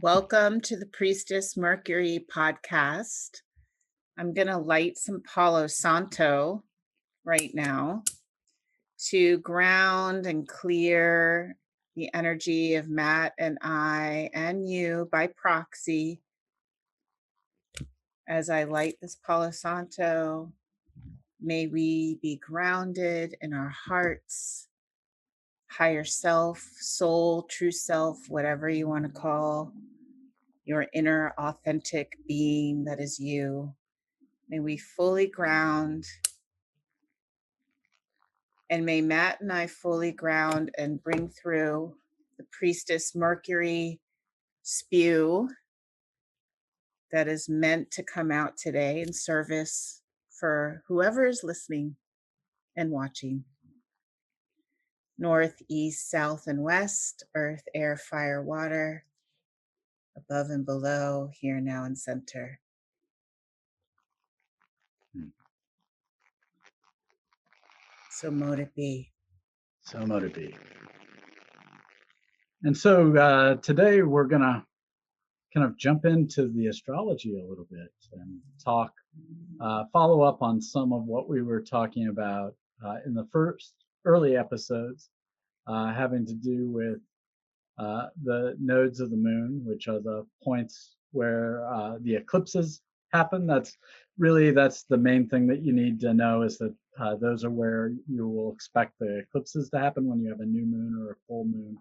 Welcome to the Priestess Mercury podcast. I'm going to light some Palo Santo right now to ground and clear the energy of Matt and I and you by proxy. As I light this Palo Santo, may we be grounded in our hearts, higher self, soul, true self, whatever you want to call your inner authentic being that is you. May we fully ground, and may Matt and I fully ground and bring through the Priestess Mercury spew that is meant to come out today in service for whoever is listening and watching. North, east, south, and west, earth, air, fire, water, above and below, here, now, and center. So mote it be. So mote it be. And so today we're going to kind of jump into the astrology a little bit and talk, follow up on some of what we were talking about in the first early episodes, having to do with the nodes of the moon, which are the points where the eclipses happen. That's the main thing that you need to know, is that those are where you will expect the eclipses to happen, when you have a new moon or a full moon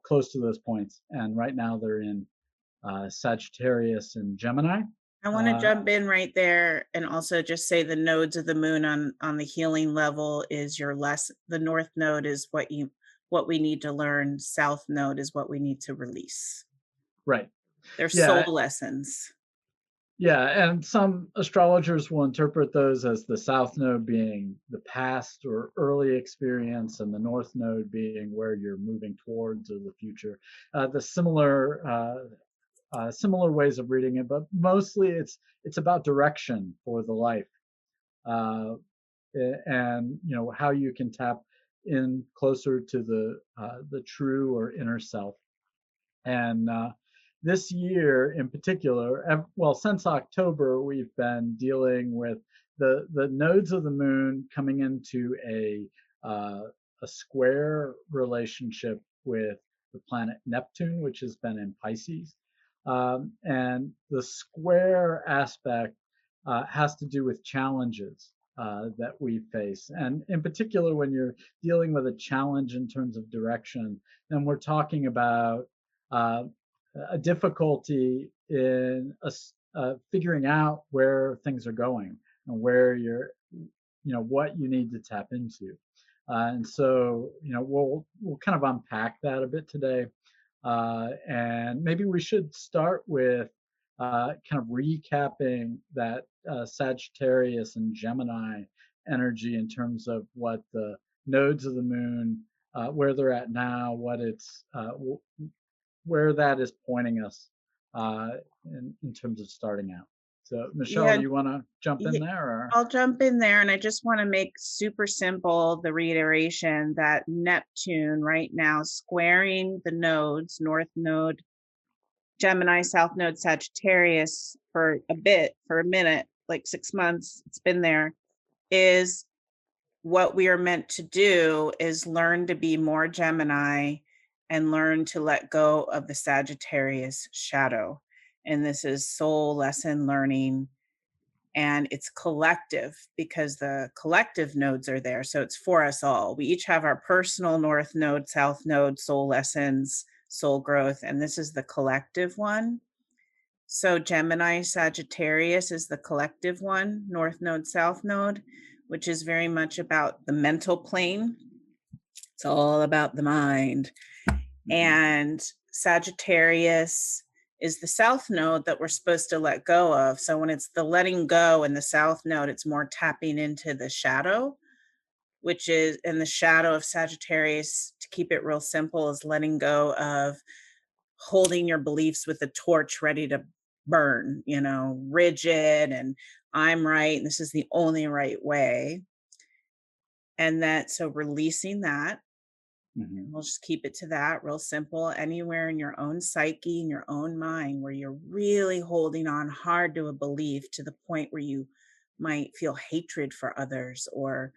close to those points. And right now they're in Sagittarius and Gemini. I want to jump in right there and also just say the nodes of the moon on the healing level is the north node is what we need to learn. South node is what we need to release. Right. They're soul lessons. Yeah, and some astrologers will interpret those as the south node being the past or early experience, and the north node being where you're moving towards, or the future. The similar ways of reading it, but mostly it's about direction for the life, and how you can tap in closer to the true or inner self. And this year in particular, well, since October, we've been dealing with the nodes of the moon coming into a square relationship with the planet Neptune, which has been in Pisces. And the square aspect has to do with challenges that we face. And in particular, when you're dealing with a challenge in terms of direction, then we're talking about a difficulty in figuring out where things are going and where what you need to tap into. And so, we'll kind of unpack that a bit today. And maybe we should start with kind of recapping that Sagittarius and Gemini energy in terms of what the nodes of the moon, where they're at now, what it's where that is pointing us in terms of starting out. So, Michelle, you want to jump in there? Or? I'll jump in there, and I just want to make super simple the reiteration that Neptune right now squaring the nodes, North Node, Gemini, South Node, Sagittarius for a minute, like 6 months, it's been there, is what we are meant to do is learn to be more Gemini and learn to let go of the Sagittarius shadow. And this is soul lesson learning, and it's collective because the collective nodes are there. So it's for us all. We each have our personal North Node, South Node, soul lessons, soul growth, and this is the collective one. So Gemini, Sagittarius is the collective one, North Node, South Node, which is very much about the mental plane. It's all about the mind. And Sagittarius is the South Node that we're supposed to let go of. So when it's the letting go in the South Node, it's more tapping into the shadow, which is in the shadow of Sagittarius, to keep it real simple, is letting go of holding your beliefs with a torch ready to burn, rigid, and I'm right, and this is the only right way. And so releasing that. Hmm. And we'll just keep it to that, real simple. Anywhere in your own psyche, in your own mind, where you're really holding on hard to a belief to the point where you might feel hatred for others, or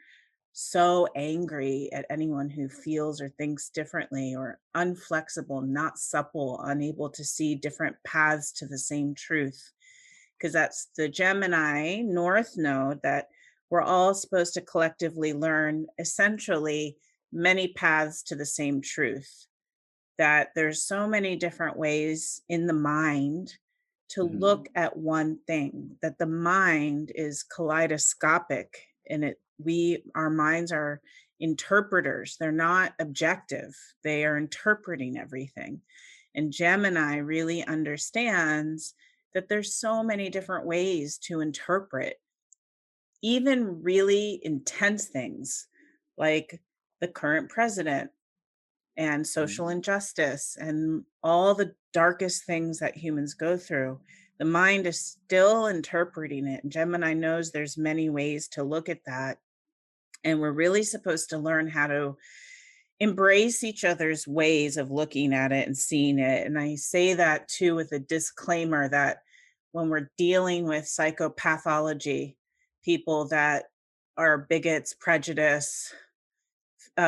so angry at anyone who feels or thinks differently, or unflexible, not supple, unable to see different paths to the same truth. Because that's the Gemini North Node that we're all supposed to collectively learn essentially many paths to the same truth. That there's so many different ways in the mind to Hmm. look at one thing, that the mind is kaleidoscopic, and our minds are interpreters. They're not objective. They are interpreting everything. And Gemini really understands that there's so many different ways to interpret even really intense things like the current president and social injustice and all the darkest things that humans go through. The mind is still interpreting it. And Gemini knows there's many ways to look at that. And we're really supposed to learn how to embrace each other's ways of looking at it and seeing it. And I say that too with a disclaimer that when we're dealing with psychopathology, people that are bigots, prejudice,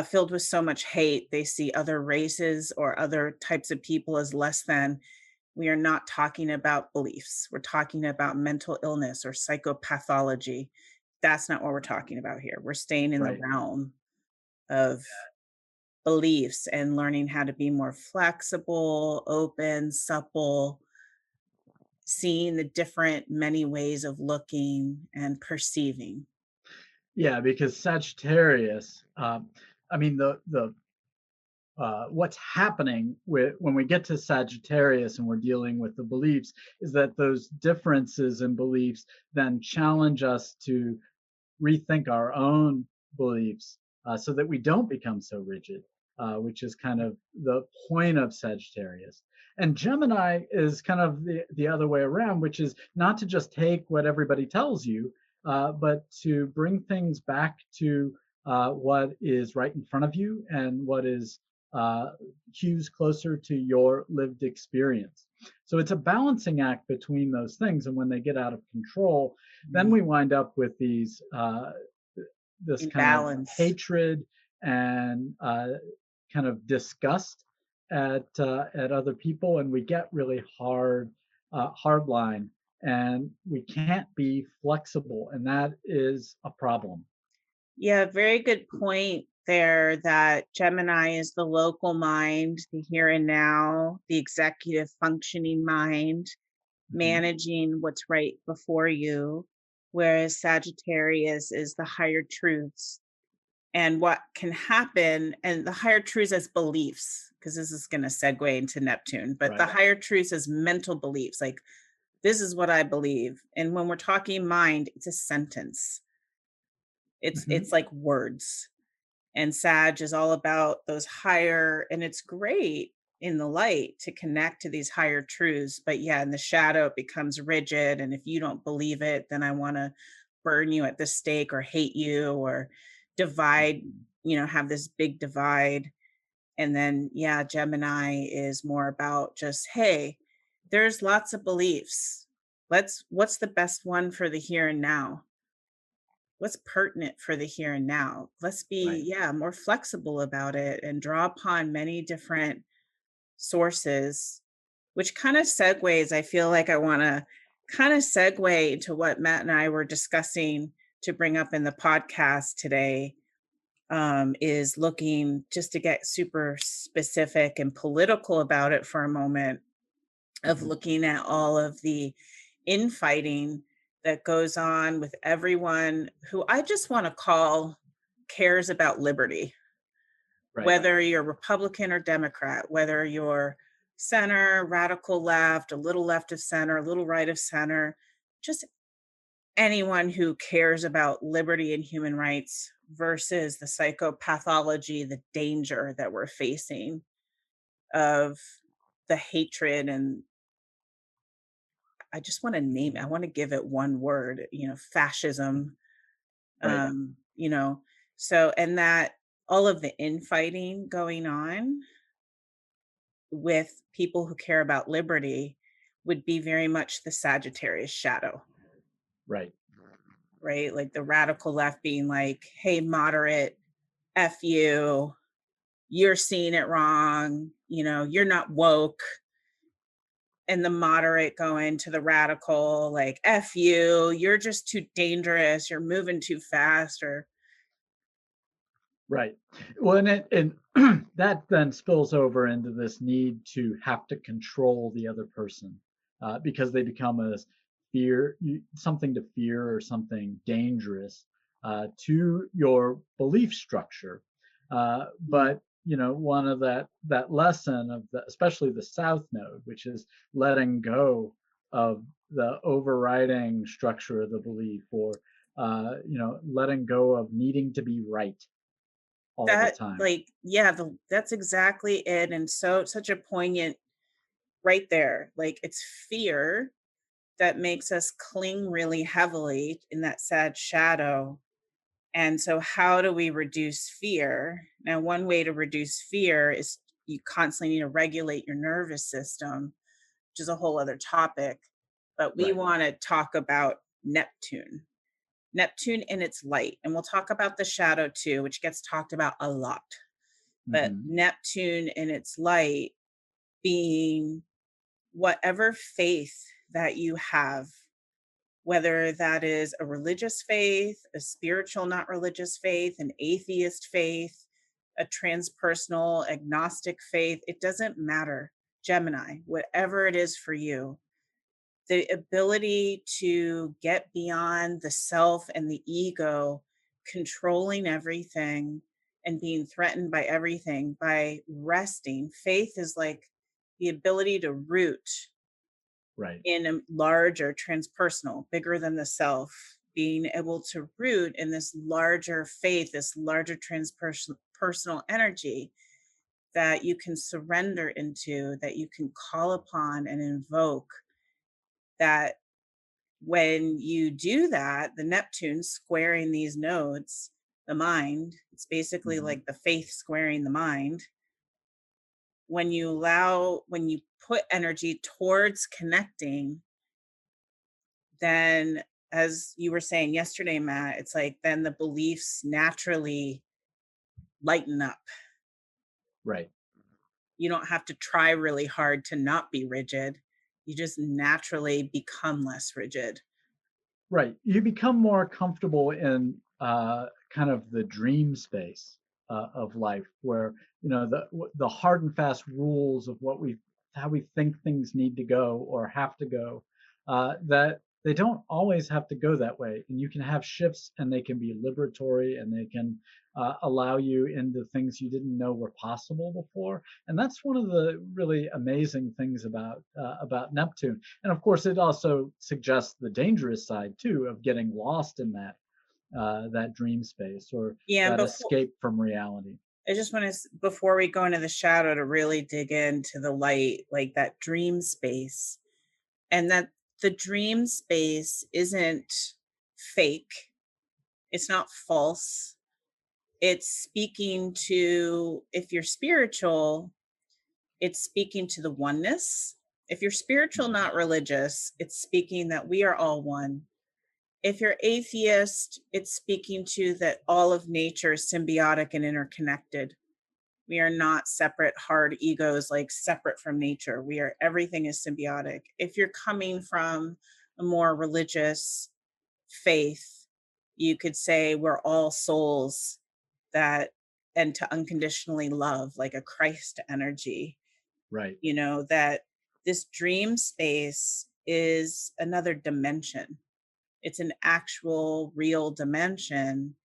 filled with so much hate, they see other races or other types of people as less than. We are not talking about beliefs. We're talking about mental illness or psychopathology. That's not what we're talking about here. We're staying in the Right. realm of beliefs and learning how to be more flexible, open, supple, seeing the different many ways of looking and perceiving. Yeah, because Sagittarius, I mean, the what's happening with when we get to Sagittarius and we're dealing with the beliefs is that those differences in beliefs then challenge us to rethink our own beliefs so that we don't become so rigid, which is kind of the point of Sagittarius. And Gemini is kind of the other way around, which is not to just take what everybody tells you, but to bring things back to what is right in front of you and what is cues closer to your lived experience. So it's a balancing act between those things. And when they get out of control, then Mm. we wind up with this In kind of balance. hatred and kind of disgust at other people, and we get really hard line, and we can't be flexible, and that is a problem. Yeah, very good point there that Gemini is the local mind, the here and now, the executive functioning mind, Mhm. managing what's right before you, whereas Sagittarius is the higher truths and what can happen, and the higher truths as beliefs, because this is going to segue into Neptune, but the Right. higher truths as mental beliefs, like this is what I believe. And when we're talking mind, it's a sentence. It's Hmm. like words. And Sag is all about those higher, and it's great in the light to connect to these higher truths. But yeah, in the shadow, it becomes rigid. And if you don't believe it, then I want to burn you at the stake or hate you or divide, have this big divide. And then, yeah, Gemini is more about just, hey, there's lots of beliefs. What's the best one for the here and now? What's pertinent for the here and now? Let's be, Right. yeah, more flexible about it and draw upon many different sources, which kind of segues. I feel like I want to kind of segue into what Matt and I were discussing to bring up in the podcast today. Is looking just to get super specific and political about it for a moment, of Hmm. looking at all of the infighting that goes on with everyone who I just want to call cares about liberty, Right. whether you're Republican or Democrat, whether you're center, radical left, a little left of center, a little right of center, just anyone who cares about liberty and human rights versus the psychopathology, the danger that we're facing of the hatred. And I just want to name it. I want to give it one word, fascism. Right. Um, you know, so and that all of the infighting going on with people who care about liberty would be very much the Sagittarius shadow, Right. right? Like the radical left being like, hey, moderate, F you, you're seeing it wrong, you're not woke. And the moderate going to the radical, like, F you, you're just too dangerous, you're moving too fast, or Right. Well, and that then spills over into this need to have to control the other person, because they become a something to fear or something dangerous to your belief structure. mm, But one of that lesson of especially the South Node, which is letting go of the overriding structure of the belief, or letting go of needing to be right all the that, time. like, yeah, that's exactly it. And so, such a poignant right there. Like, it's fear that makes us cling really heavily in that sad shadow. And so, how do we reduce fear? Now, one way to reduce fear is you constantly need to regulate your nervous system, which is a whole other topic. But we Right. want to talk about Neptune. Neptune in its light. And we'll talk about the shadow too, which gets talked about a lot. But Hmm. Neptune in its light being whatever faith that you have, whether that is a religious faith, a spiritual, not religious faith, an atheist faith, a transpersonal, agnostic faith, it doesn't matter. Gemini, whatever it is for you, the ability to get beyond the self and the ego controlling everything and being threatened by everything by resting. Faith is like the ability to root Right. in a larger transpersonal, bigger than the self, being able to root in this larger faith, this larger transpersonal personal energy that you can surrender into, that you can call upon and invoke, that when you do that, the Neptune squaring these nodes, the mind, it's basically Hmm. like the faith squaring the mind. When you put energy towards connecting, then as you were saying yesterday, Matt, it's like then the beliefs naturally lighten up. Right. You don't have to try really hard to not be rigid. You just naturally become less rigid. Right. You become more comfortable in kind of the dream space of life, where the hard and fast rules of how we think things need to go or have to go, that they don't always have to go that way, and you can have shifts, and they can be liberatory, and they can allow you into things you didn't know were possible before. And that's one of the really amazing things about Neptune. And of course, it also suggests the dangerous side too of getting lost in that dream space, or Yeah, and that before escape from reality. I just want to, before we go into the shadow, to really dig into the light, like that dream space, and that the dream space isn't fake, it's not false. It's speaking to, if you're spiritual, it's speaking to the oneness. If you're spiritual, Mhm. not religious, it's speaking that we are all one. If you're atheist, it's speaking to that all of nature is symbiotic and interconnected. We are not separate hard egos, like separate from nature. Everything is symbiotic. If you're coming from a more religious faith, you could say we're all souls that, and to unconditionally love, like a Christ energy, Right. that this dream space is another dimension. It's an actual real dimension,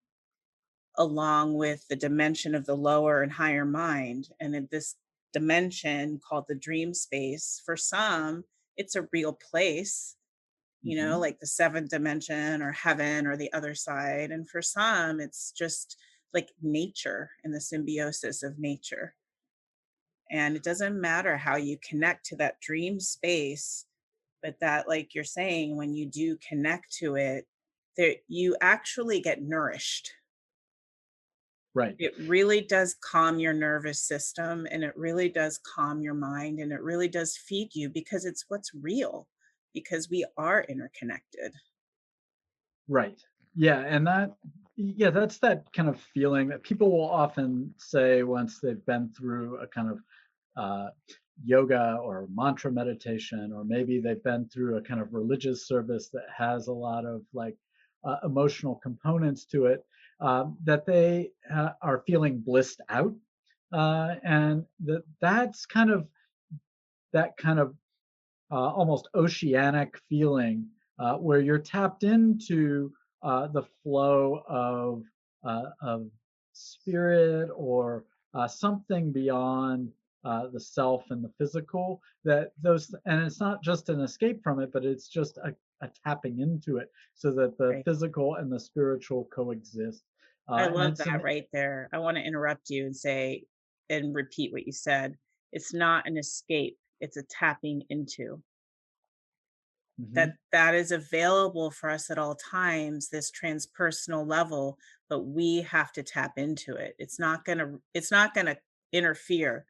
along with the dimension of the lower and higher mind. And in this dimension called the dream space, for some, it's a real place, Hmm. like the seventh dimension or heaven or the other side. And for some, it's just like nature and the symbiosis of nature. And it doesn't matter how you connect to that dream space, but that, like you're saying, when you do connect to it, there you actually get nourished. Right. It really does calm your nervous system, and it really does calm your mind, and it really does feed you because it's what's real, because we are interconnected. Right. Yeah, and yeah, that's that kind of feeling that people will often say once they've been through a kind of uh, yoga or mantra meditation, or maybe they've been through a kind of religious service that has a lot of like emotional components to it, that they are feeling blissed out, and that's kind of that kind of almost oceanic feeling, where you're tapped into the flow of spirit, or something beyond the self and the physical. That those, and it's not just an escape from it, but it's just a tapping into it, so that the Right. physical and the spiritual coexist. I And love it's that an right there. I want to interrupt you and say and repeat what you said. It's not an escape, it's a tapping into. mhm, That is available for us at all times, this transpersonal level, but we have to tap into it. It's not going to interfere.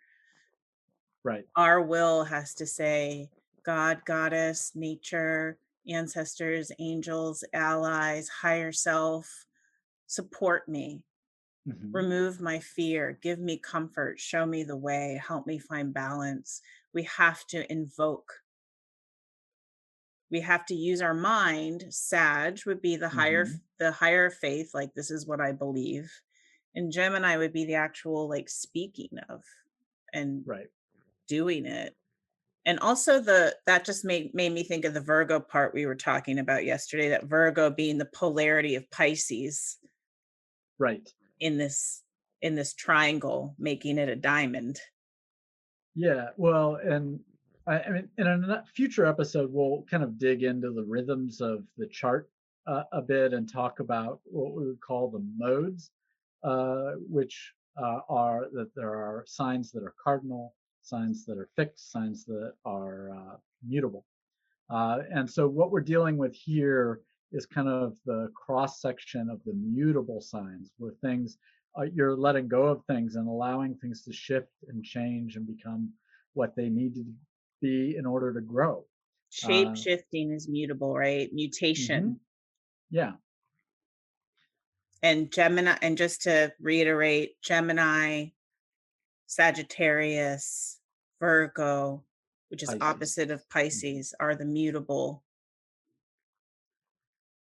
right. Our will has to say, God, goddess, nature, ancestors, angels, allies, higher self, support me. Mhm, Remove my fear, give me comfort, show me the way, help me find balance. We have to invoke. We have to use our mind. Sag would be mhm, the higher faith, like this is what I believe. And Gemini would be the actual like speaking of and right. doing it. And also the that just made me think of the Virgo part we were talking about yesterday, that Virgo being the polarity of Pisces Right. in this triangle, making it a diamond. Yeah, well, and I mean, in a future episode, we'll kind of dig into the rhythms of the chart a bit, and talk about what we would call the modes, which are that there are signs that are cardinal, signs that are fixed, signs that are mutable. And so what we're dealing with here is kind of the cross section of the mutable signs, where things, you're letting go of things and allowing things to shift and change and become what they need to be in order to grow. Shape Uh, shifting is mutable, right? mhm, Mutation. yeah, And Gemini, and just to reiterate, Gemini, Sagittarius, Virgo, which is Pisces. opposite of Mhm. Pisces, are the mutable.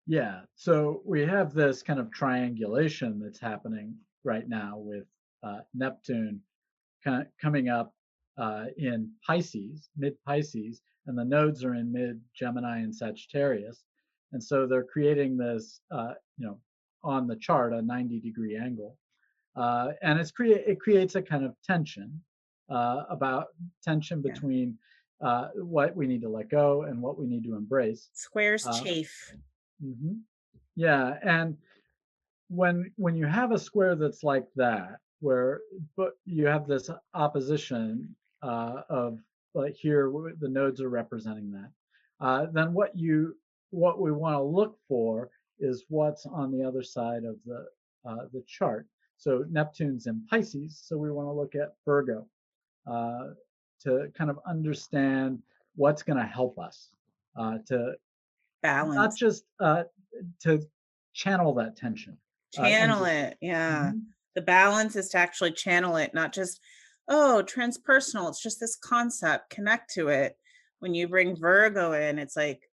Yeah, so we have this kind of triangulation that's happening right now with Neptune coming up in Pisces, mid Pisces, and the nodes are in mid Gemini and Sagittarius, and so they're creating this, on the chart, a 90-degree angle, and it creates a kind of tension, about tension Yeah. between what we need to let go and what we need to embrace. Squares Uh, chafe. mhm. Yeah, and when you have a square that's like that, where but you have this opposition of, like here the nodes are representing that, then what we want to look for is what's on the other side of the chart. So Neptune's in Pisces, so we want to look at Virgo, uh, to kind of understand what's going to help us, to not Balance. just to channel that tension Channel into. it. Yeah. Mhm. The balance is to actually channel it, not just, oh, transpersonal. It's just this concept. Connect to it. When you bring Virgo in, it's like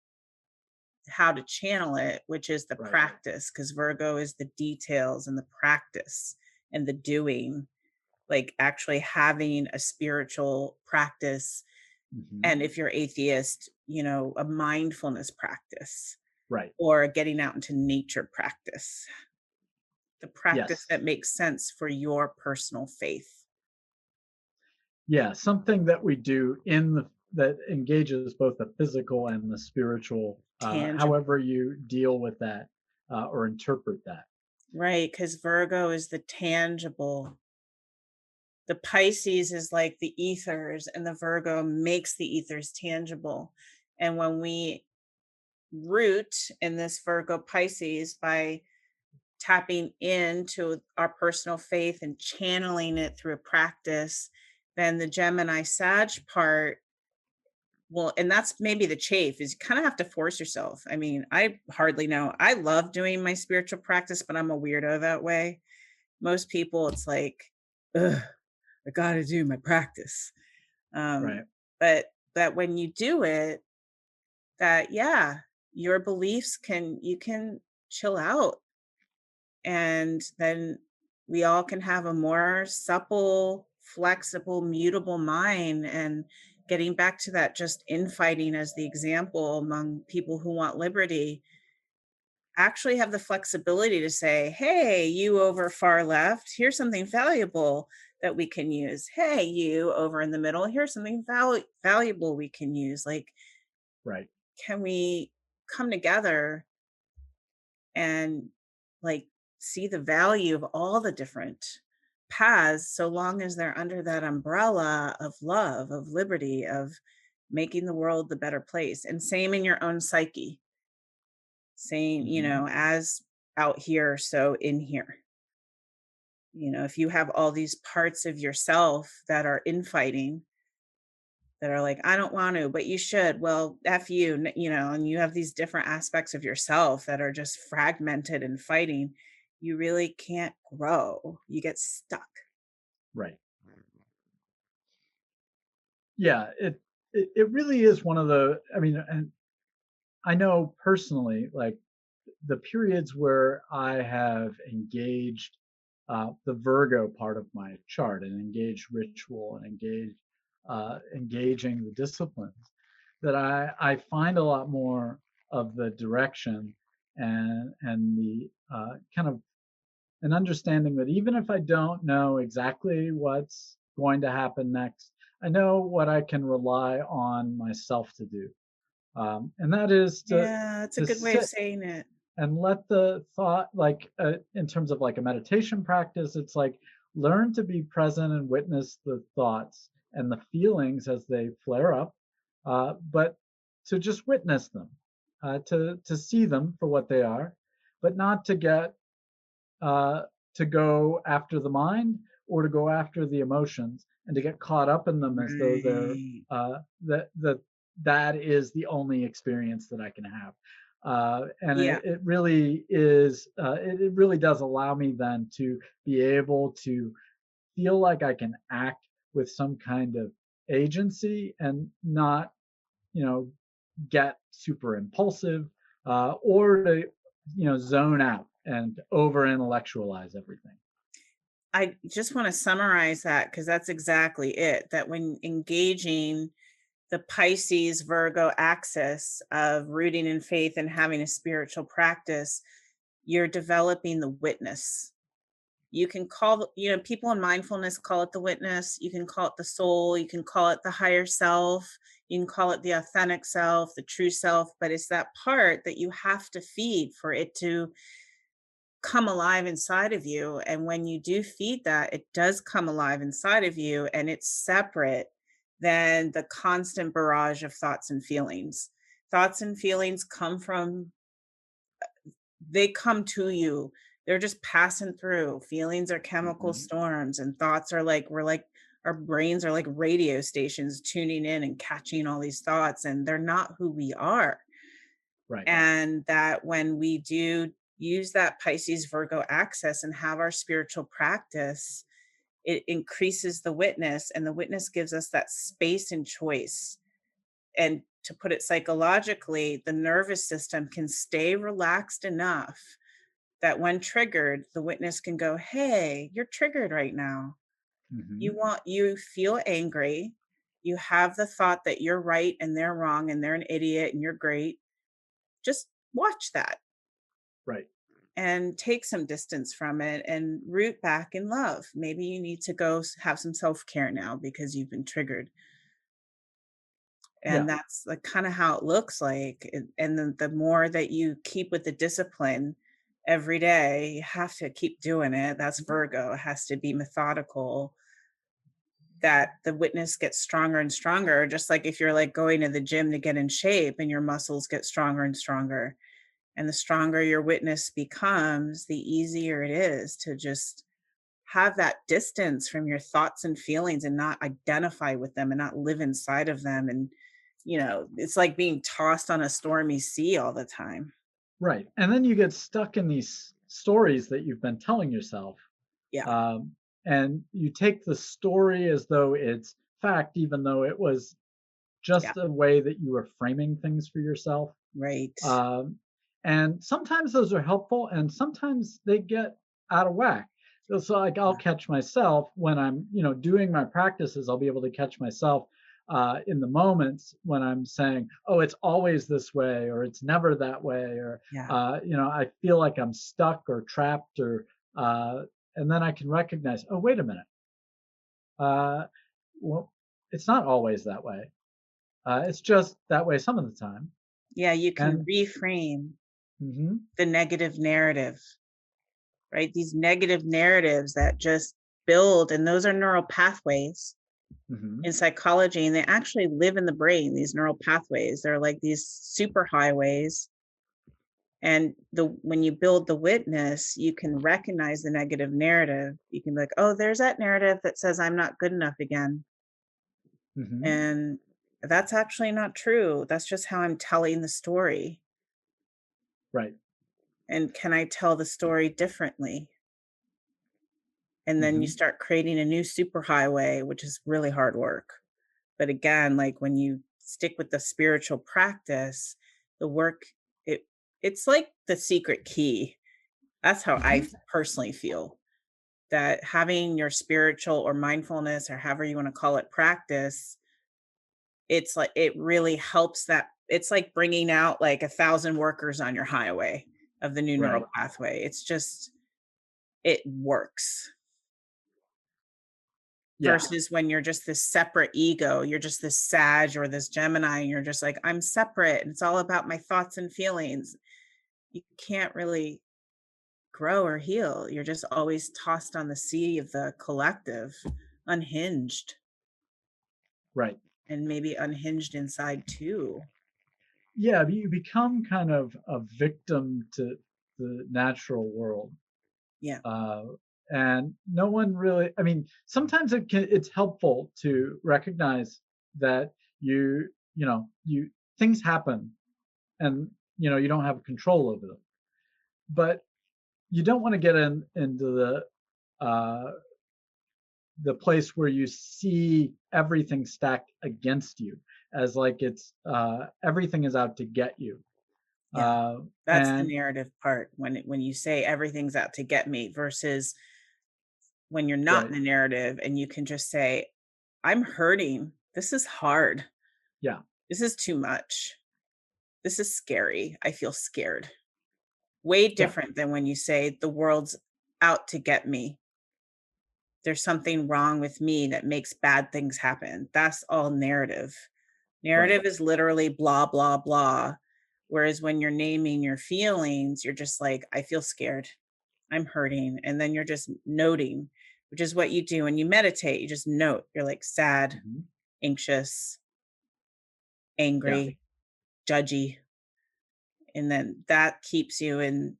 how to channel it, which is the Right. practice, because Virgo is the details and the practice and the doing, like actually having a spiritual practice. Hmm. And if you're atheist, a mindfulness practice Right. or getting out into nature practice, the practice Yes. that makes sense for your personal faith. Yeah. Something that we do in the that engages both the physical and the spiritual, however Tangible. you deal with that, or interpret that. Right, because Virgo is the tangible. The Pisces is like the ethers, and the Virgo makes the ethers tangible. And when we root in this Virgo Pisces by tapping into our personal faith and channeling it through a practice, then the Gemini Sag part well, and that's maybe the chafe is you kind of have to force yourself. I mean, I hardly know. I love doing my spiritual practice, but I'm a weirdo that way. Most people, it's like, ugh, I got to do my practice. Um, Right. but that when you do it, that yeah, your beliefs can you can chill out, and then we all can have a more supple, flexible, mutable mind. And getting back to that just infighting as the example among people who want liberty, actually have the flexibility to say, hey, you over far left, here's something valuable that we can use. Hey, you over in the middle, here's something valuable we can use. Like, Right. can we come together and like see the value of all the different paths, so long as they're under that umbrella of love, of liberty, of making the world the better place. And same in your own psyche, saying, Hmm. as out here, so in here. If you have all these parts of yourself that are infighting, that are like, I don't want to, but you should. Well, F you, and you have these different aspects of yourself that are just fragmented and fighting. You really can't grow. You get stuck. Right. Yeah. It really is one of the. I mean, and I know personally, like the periods where I have engaged the Virgo part of my chart and engaged ritual and engaging the disciplines, that I find a lot more of the direction and the kind of an understanding that even if I don't know exactly what's going to happen next, I know what I can rely on myself to do, and that is Yeah, it's a to good way of sit saying it. and let the thought, like in terms of like a meditation practice, it's like learn to be present and witness the thoughts and the feelings as they flare up, but to just witness them, to see them for what they are, but not to get uh, to go after the mind or to go after the emotions and to get caught up in them as though they're Right. that is the only experience that I can have. And Yeah. it really is. It really does allow me then to be able to feel like I can act with some kind of agency and not, you know, get super impulsive, or to, zone out and over intellectualize everything. I just want to summarize that because that's exactly it. That when engaging the Pisces Virgo axis of rooting in faith and having a spiritual practice, you're developing the witness. You can call, people in mindfulness call it the witness. You can call it the soul. You can call it the higher self. You can call it the authentic self, the true self, but it's that part that you have to feed for it to come alive inside of you. And when you do feed that, it does come alive inside of you, and it's separate than the constant barrage of thoughts and feelings. Thoughts and feelings they come to you. They're just passing through. Feelings are chemical Hmm. storms, and thoughts are like, our brains are like radio stations tuning in and catching all these thoughts, and they're not who we are. Right. And that when we do use that Pisces Virgo access and have our spiritual practice, it increases the witness, and the witness gives us that space and choice. And to put it psychologically, the nervous system can stay relaxed enough that when triggered, the witness can go, hey, you're triggered right now. Hmm. You feel angry. You have the thought that you're right and they're wrong and they're an idiot and you're great. Just watch that Right. and take some distance from it and root back in love. Maybe you need to go have some self-care now because you've been triggered. Yeah. And that's like kind of how it looks like. And then the more that you keep with the discipline every day, you have to keep doing it. That's Virgo. It has to be methodical, that the witness gets stronger and stronger. Just like if you're like going to the gym to get in shape and your muscles get stronger and stronger. And the stronger your witness becomes, the easier it is to just have that distance from your thoughts and feelings and not identify with them and not live inside of them. And, it's like being tossed on a stormy sea all the time. Right. And then you get stuck in these stories that you've been telling yourself. Yeah. Um, and you take the story as though it's fact, even though it was Yeah. just a way that you were framing things for yourself. Right. Um, and sometimes those are helpful, and sometimes they get out of whack. So, like, I'll Yeah. catch myself when I'm, doing my practices. I'll be able to catch myself in the moments when I'm saying, "Oh, it's always this way," or "It's never that way," or Yeah. I feel like I'm stuck or trapped, or and then I can recognize, "Oh, wait a minute. Uh, well, it's not always that way. It's just that way some of the time." Yeah. You can And reframe mhm, the negative narrative, right? These negative narratives that just build, and those are neural pathways mhm. in psychology, and they actually live in the brain. These neural pathways, they're like these super highways. And when you build the witness, you can recognize the negative narrative. You can be like, oh, there's that narrative that says I'm not good enough again. Mhm. And that's actually not true. That's just how I'm telling the story. Right. And can I tell the story differently? And then you Mhm. start creating a new superhighway, which is really hard work. But again, like when you stick with the spiritual practice, the work, it it's like the secret key. That's how I Mhm. personally feel, that having your spiritual or mindfulness or however you want to call it practice, it's like it really helps, that it's like bringing out like 1,000 workers on your highway of the new neural Right. pathway. It's just, it works. Yeah. Versus when you're just this separate ego, you're just this Sag or this Gemini, and you're just like, I'm separate, and it's all about my thoughts and feelings. You can't really grow or heal. You're just always tossed on the sea of the collective, unhinged, Right. and maybe unhinged inside too. Yeah, you become kind of a victim to the natural world. Yeah. Uh, and no one really, I mean, sometimes it's helpful to recognize that you things happen, and you don't have control over them. But you don't want to get into uh the place where you see everything stacked against you, as like it's everything is out to get you. Yeah. That's the And narrative part, when you say everything's out to get me, versus when you're not in right, the narrative and you can just say, I'm hurting. This is hard. yeah, This is too much. This is scary. I feel scared. Way yeah, different than when you say the world's out to get me. There's something wrong with me that makes bad things happen. That's all narrative. right, Narrative is literally blah, blah, blah. Whereas when you're naming your feelings, you're just like, I feel scared. I'm hurting. And then you're just noting, which is what you do when you meditate. You just note, you're like sad, hmm, anxious, yeah, angry, judgy. And then that keeps you in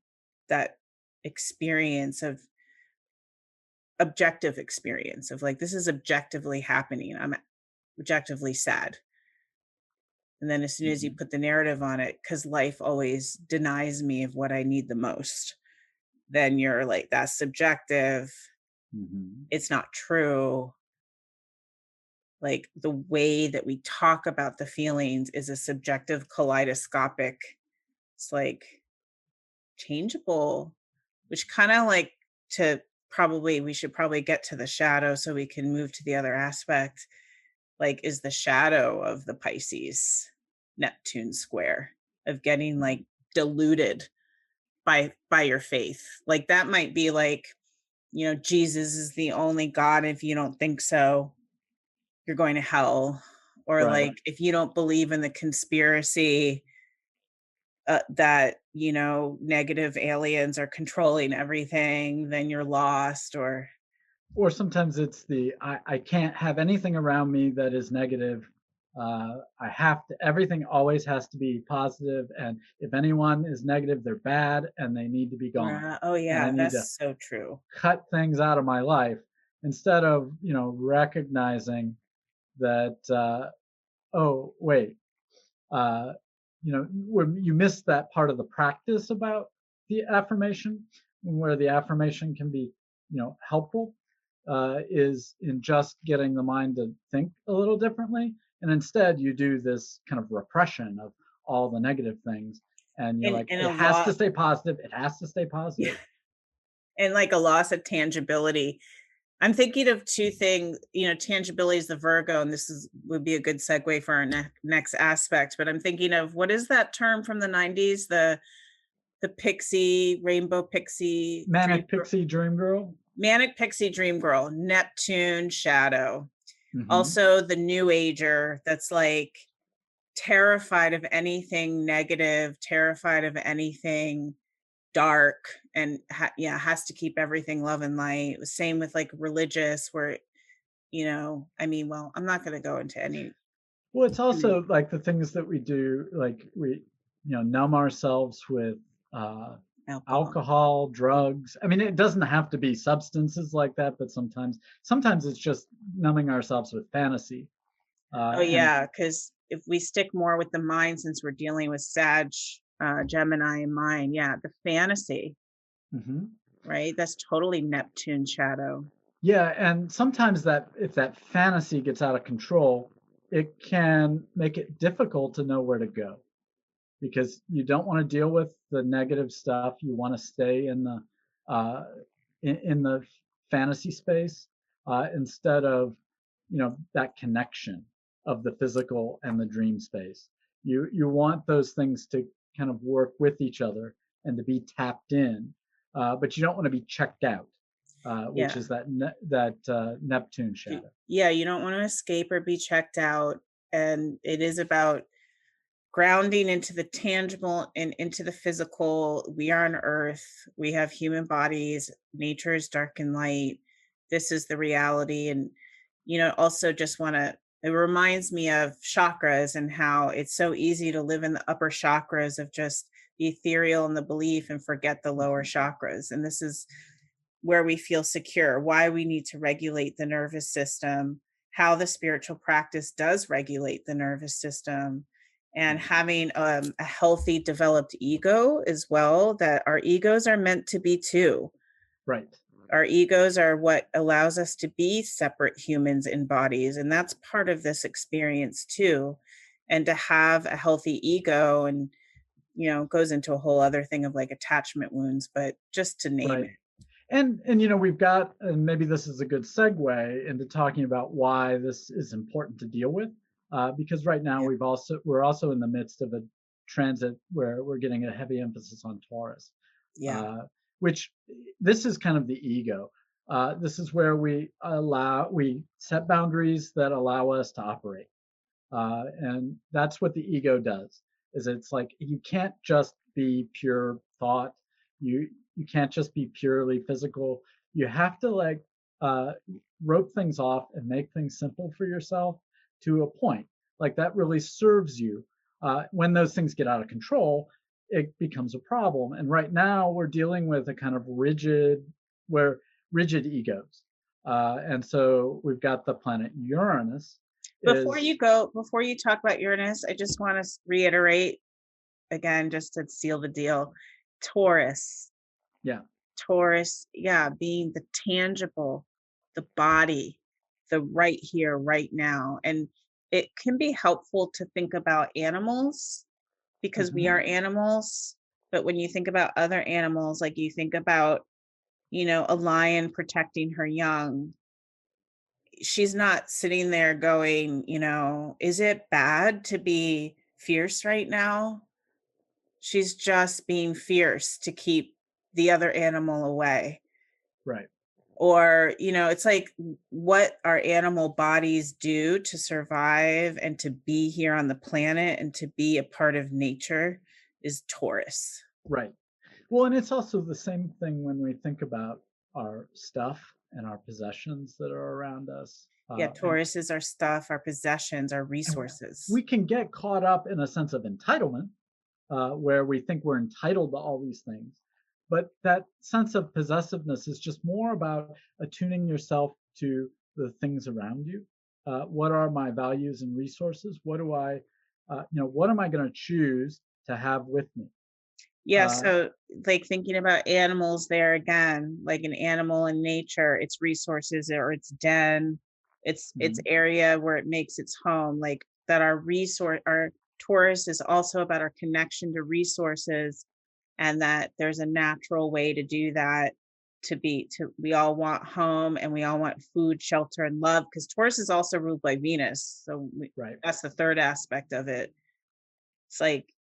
that experience of objective experience of like, this is objectively happening. I'm objectively sad. And then as soon as you hmm, put the narrative on it, because life always denies me of what I need the most, then you're like, that's subjective. hmm, It's not true. Like the way that we talk about the feelings is a subjective kaleidoscopic. It's like changeable, which kind of like, to probably, we should probably get to the shadow so we can move to the other aspect, like is the shadow of the Pisces Neptune square, of getting like diluted by your faith. Like that might be like, Jesus is the only God. If you don't think so, you're going to hell. Or right. like if you don't believe in the conspiracy, that negative aliens are controlling everything, then you're lost. Or Or sometimes it's the I can't have anything around me that is negative. I have to, everything always has to be positive, and if anyone is negative, they're bad and they need to be gone. Oh And I yeah, need to that's so true. cut things out of my life instead of, recognizing that, oh, wait, uh, when you miss that part of the practice about the affirmation, where the affirmation can be, helpful, is in just getting the mind to think a little differently. And instead, you do this kind of repression of all the negative things. And you're like, And it a has to lot stay positive. It has to stay yeah, positive. and like a loss of tangibility. I'm thinking of 2 things, tangibility is the Virgo, and this is would be a good segue for our next aspect, but I'm thinking of what is that term from the '90s? The pixie, rainbow pixie dream Manic Pixie Dream Girl. manic pixie dream girl, Neptune shadow. Hmm. Also the new ager that's like terrified of anything negative, terrified of anything dark, and yeah, has to keep everything love and light. Same with like religious, where I mean, well, I'm not going to go into Well, it's any also like the things that we do, like we, numb ourselves with uh, alcohol. alcohol, drugs. I mean, it doesn't have to be substances like that, but sometimes it's just numbing ourselves with fantasy. Oh And yeah, because if we stick more with the mind, since we're dealing with Sag, Gemini and mind, yeah, the fantasy, mhm. right? That's totally Neptune shadow. Yeah, and sometimes that if that fantasy gets out of control, it can make it difficult to know where to go, because you don't want to deal with the negative stuff. You want to stay in the uh, in the fantasy space, instead of, that connection of the physical and the dream space. You want those things to kind of work with each other and to be tapped in, but you don't want to be checked out, which Yeah. is Neptune shadow. Yeah, you don't want to escape or be checked out. And it is about grounding into the tangible and into the physical. We are on earth, we have human bodies, nature is dark and light. This is the reality. And also just want to, it reminds me of chakras and how it's so easy to live in the upper chakras of just the ethereal and the belief and forget the lower Mhm. chakras. And this is where we feel secure, why we need to regulate the nervous system, how the spiritual practice does regulate the nervous system, and Yeah. having a healthy, developed ego as well. That our egos are meant to be two. Right. Our egos are what allows us to be separate humans in bodies. And that's part of this experience too. And to have a healthy ego, and, goes into a whole other thing of like attachment wounds, but just to name Right. it. And we've got, and maybe this is a good segue into talking about why this is important to deal with, because right now Yeah. we're also in the midst of a transit where we're getting a heavy emphasis on Taurus, Yeah. uh, which this is kind of the ego. This is where we set boundaries that allow us to operate, and that's what the ego does. Is it's like you can't just be pure thought. You can't just be purely physical. You have to like uh, rope things off and make things simple for yourself to a point. Like that really serves you. When those things get out of control, it becomes a problem. And right now we're dealing with a kind of rigid egos. And so we've got the planet Uranus is, Before you talk about Uranus, I just want to reiterate again, just to seal the deal. Taurus, yeah. Taurus, yeah, being the tangible, the body, the right here, right now. And it can be helpful to think about animals because we Hmm. are animals. But when you think about other animals, like you think about, a lion protecting her young, she's not sitting there going, is it bad to be fierce right now? She's just being fierce to keep the other animal away. Right. Or, it's like what our animal bodies do to survive and to be here on the planet and to be a part of nature is Taurus. Right. Well, and it's also the same thing when we think about our stuff and our possessions that are around us. Yeah, Taurus is our stuff, our possessions, our And resources. we can get caught up in a sense of entitlement, where we think we're entitled to all these things. But that sense of possessiveness is just more about attuning yourself to the things around you. What are my values and resources? What do I, what am I going to choose to have with me? Yeah, Uh, so like thinking about animals there again, like an animal in nature, its resources or its den, its mhm, area where it makes its home, like that our Taurus is also about our connection to resources, and that there's a natural way to do that, to we all want home and we all want food, shelter, and love, because Taurus is also ruled by Venus. So right, that's the third aspect of it. It's like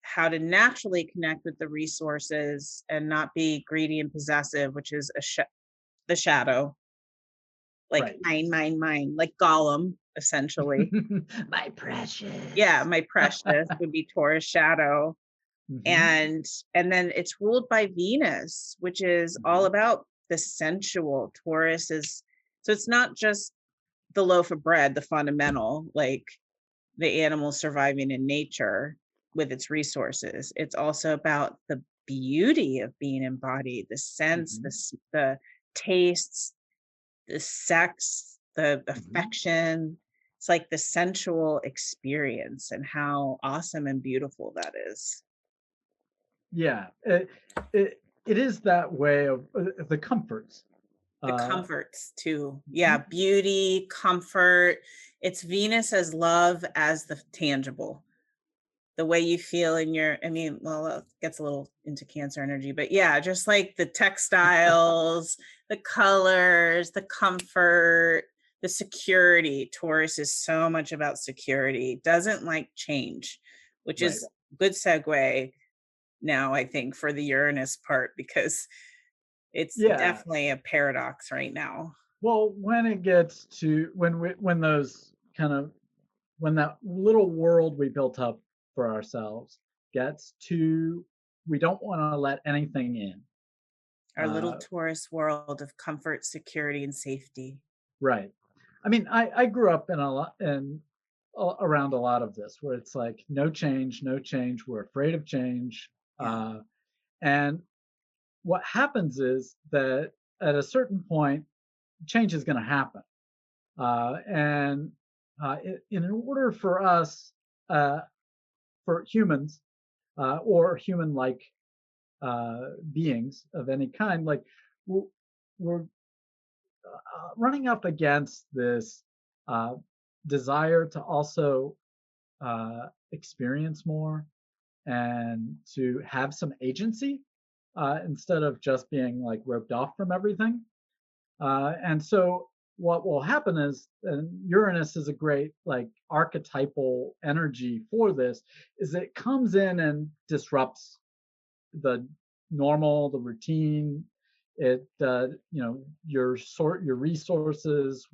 how to naturally connect with the resources and not be greedy and possessive, which is the shadow, like right. mine, mine, like Gollum, essentially. My precious. Yeah, my precious would be Taurus shadow. Hmm. And then it's ruled by Venus, which is all Hmm. about the sensual. Taurus is, so it's not just the loaf of bread, the fundamental, like the animal surviving in nature with its resources. It's also about the beauty of being embodied, the sense, Hmm. the tastes, the sex, the Hmm. affection. It's like the sensual experience and how awesome and beautiful that is. Yeah, it is that way of the comforts. The Uh, comforts too. Yeah, mhm. beauty, comfort. It's Venus as love as the tangible. The way you feel in your, I mean, well, it gets a little into Cancer energy, but yeah, just like the textiles, the colors, the comfort, the security. Taurus is so much about security, doesn't like change, which Right. is good segue now, I think, for the Uranus part, because it's Yeah. definitely a paradox right now. Well, when it gets to when those kind of when that little world we built up for ourselves gets to, we don't want to let anything in. Our little Uh, Taurus world of comfort, security, and safety. right. I mean, I grew up in a lot and around a lot of this where it's like no change, no change. We're afraid of change. Yeah. And what happens is that at a certain point, change is going to happen. And in order for us, uh, for humans or human-like beings of any kind, like we're, we're running up against this uh, desire to also experience more and to have some agency instead of just being like roped off from everything. And so what will happen is, and Uranus is a great like archetypal energy for this, is it comes in and disrupts the normal, the routine. It your resources,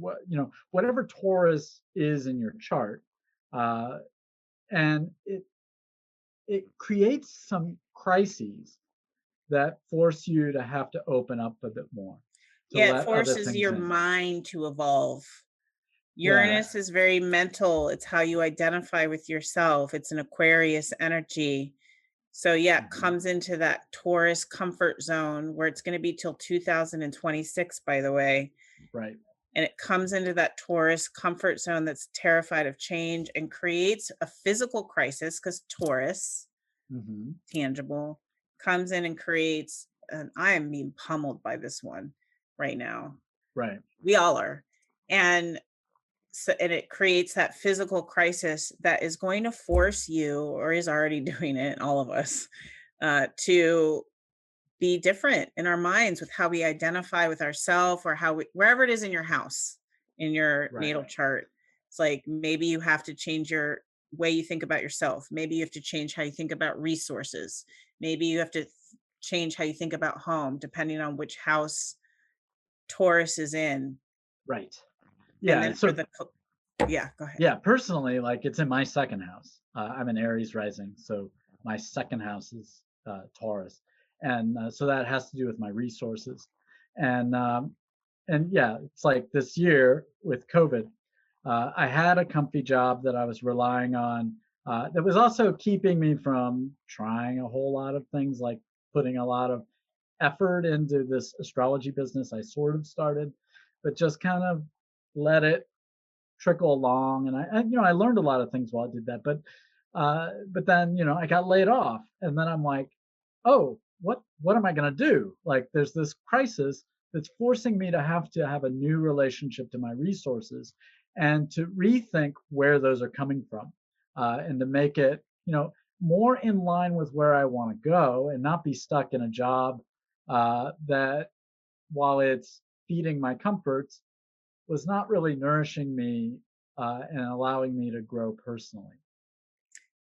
whatever Taurus is in your chart, uh, and it creates some crises that force you to have to open up a bit more, to Yeah, it let other forces things your in. mind to evolve. Yeah. Uranus is very mental. It's how you identify with yourself. It's an Aquarius energy. So yeah, it Mhm. comes into that Taurus comfort zone where it's going to be till 2026, by the way. Right. And it comes into that Taurus comfort zone that's terrified of change and creates a physical crisis, because Taurus, Hmm. tangible, comes in and creates, and I am being pummeled by this one right now. Right. We all are. And so, and it creates that physical crisis that is going to force you, or is already doing it, all of us, to be different in our minds with how we identify with ourselves, or how we, wherever it is in your house, in your Right. natal chart. It's like maybe you have to change your way you think about yourself. Maybe you have to change how you think about resources. Maybe you have to change how you think about home, depending on which house Taurus is in. Right. And Yeah. then for So the, yeah, go ahead. yeah, personally, like it's in my second house. I'm an Aries rising, so my second house is Taurus, and so that has to do with my resources, and and yeah, it's like this year with COVID, I had a comfy job that I was relying on, that was also keeping me from trying a whole lot of things, like putting a lot of effort into this astrology business I sort of started, but just kind of let it trickle along. And I learned a lot of things while I did that. But then I got laid off, and then I'm like, oh, what am I going to do? Like, there's this crisis that's forcing me to have a new relationship to my resources, and to rethink where those are coming from, and to make it more in line with where I want to go, and not be stuck in a job that, while it's feeding my comforts, was not really nourishing me, and allowing me to grow personally.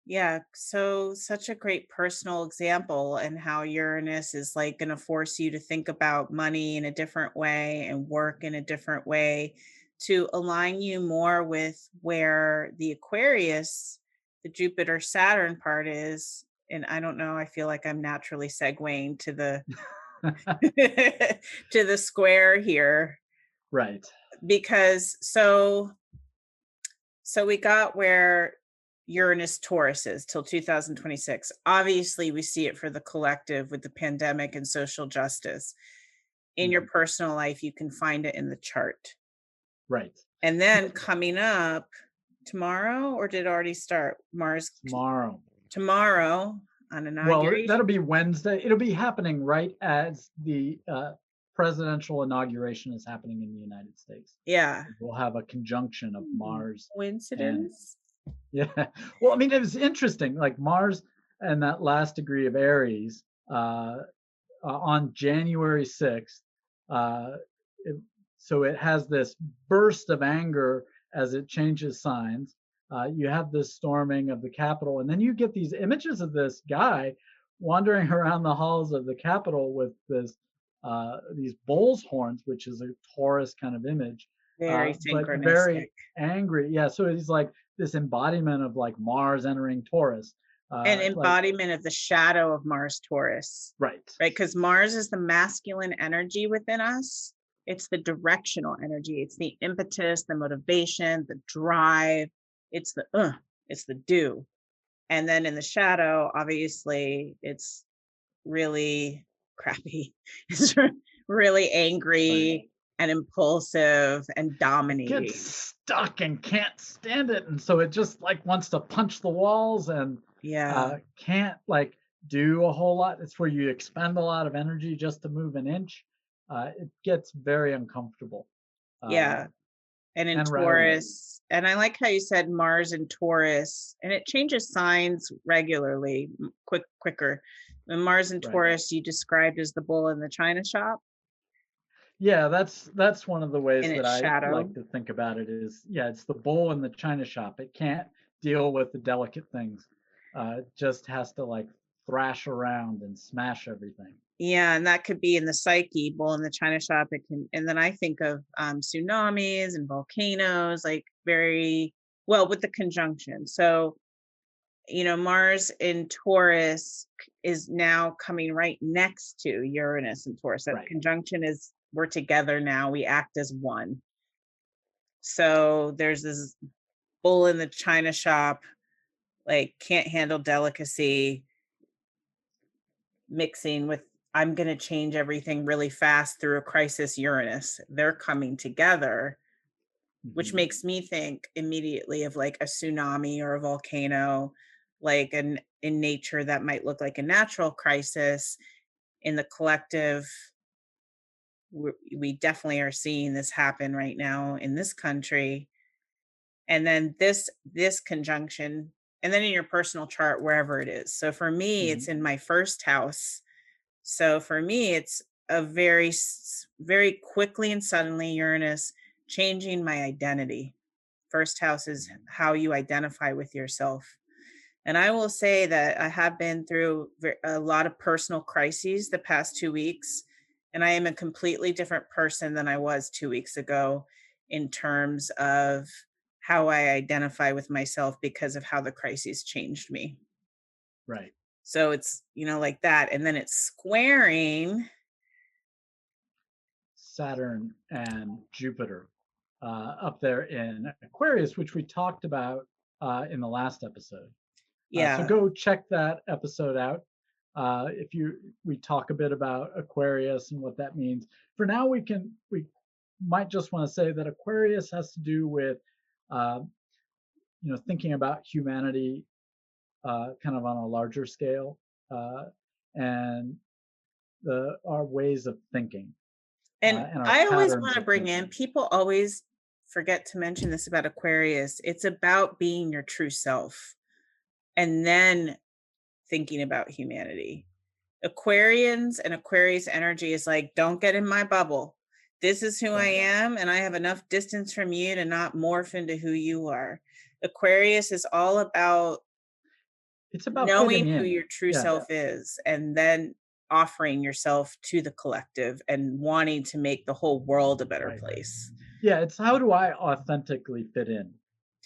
Yeah, so such a great personal example, and how Uranus is like going to force you to think about money in a different way and work in a different way, to align you more with where the Aquarius, the Jupiter Saturn part is. And I don't know, I feel like I'm naturally segueing to the to the square here, Right. because so we got where Uranus Taurus is till 2026. Obviously, we see it for the collective with the pandemic and social justice. In your Mhm. personal life, you can find it in the chart. Right. And then coming up tomorrow, or did it already start? Tomorrow. Tomorrow on Well, inauguration. that'll be Wednesday. It'll be happening right as the presidential inauguration is happening in the United States. Yeah. We'll have a conjunction of Mars and Coincidence? yeah. Well, I mean, it was interesting. Like Mars and that last degree of Aries, on January 6th. Uh, it, so it has this burst of anger as it changes signs. You have this storming of the Capitol, and then you get these images of this guy wandering around the halls of the Capitol with these bull's horns, which is a Taurus kind of image, Very but synchronistic. very angry. Yeah, so he's like this embodiment of like Mars entering Taurus. An Like embodiment of the shadow of Mars Taurus, right, right? Because Mars is the masculine energy within us. It's the directional energy. It's the impetus, the motivation, the drive. It's it's the do. And then in the shadow, obviously, it's really crappy. It's really right. angry and impulsive and Gets dominating. stuck and can't stand it, and so it just like wants to punch the walls, and Yeah. can't like do a whole lot. It's where you expend a lot of energy just to move an inch. It gets very uncomfortable, uh, Yeah. And in and rattling. Taurus, and I like how you said Mars in Taurus, and it changes signs regularly, quicker. And Mars in Right. Taurus, you described as the bull in the china shop Yeah, that's one of the in ways that its I shadow. like to think about it. Is yeah, it's the bull in the china shop. It can't deal with the delicate things. It just has to like thrash around and smash everything. Yeah, and that could be in the psyche, bull in the china shop. It can, and then I think of tsunamis and volcanoes, like very well with the conjunction. So Mars in Taurus is now coming right next to Uranus in Taurus. That Right. conjunction is, we're together now, we act as one. So there's this bull in the china shop, like can't handle delicacy, mixing with I'm going to change everything really fast through a crisis Uranus. They're coming together, which Mhm. makes me think immediately of like a tsunami or a volcano, like an in nature that might look like a natural crisis. In the collective, we definitely are seeing this happen right now in this country. And then this conjunction, and then in your personal chart, wherever it is. So for me, it's Mhm. in my first house. So for me, it's a very quickly and suddenly Uranus changing my identity. First house is Mhm. how you identify with yourself. And I will say that I have been through a lot of personal crises the past 2 weeks, and I am a completely different person than I was 2 weeks ago in terms of how I identify with myself because of how the crises changed me. Right. So it's, like that. And then it's squaring Saturn and Jupiter up there in Aquarius, which we talked about in the last episode. So Yeah. go check that episode out. If we talk a bit about Aquarius and what that means. For now, we might just want to say that Aquarius has to do with uh, thinking about humanity kind of on a larger scale, and our ways of thinking, And and our I always patterns want to of bring in, thinking. people always forget to mention this about Aquarius. It's about being your true self and then thinking about humanity. Aquarians and Aquarius energy is like, don't get in my bubble. This is who I Right. am, and I have enough distance from you to not morph into who you are. Aquarius is all about It's about knowing fitting who in. your true Yeah. self is and then offering yourself to the collective and wanting to make the whole world a better Right. place. Yeah. It's how do I authentically fit How in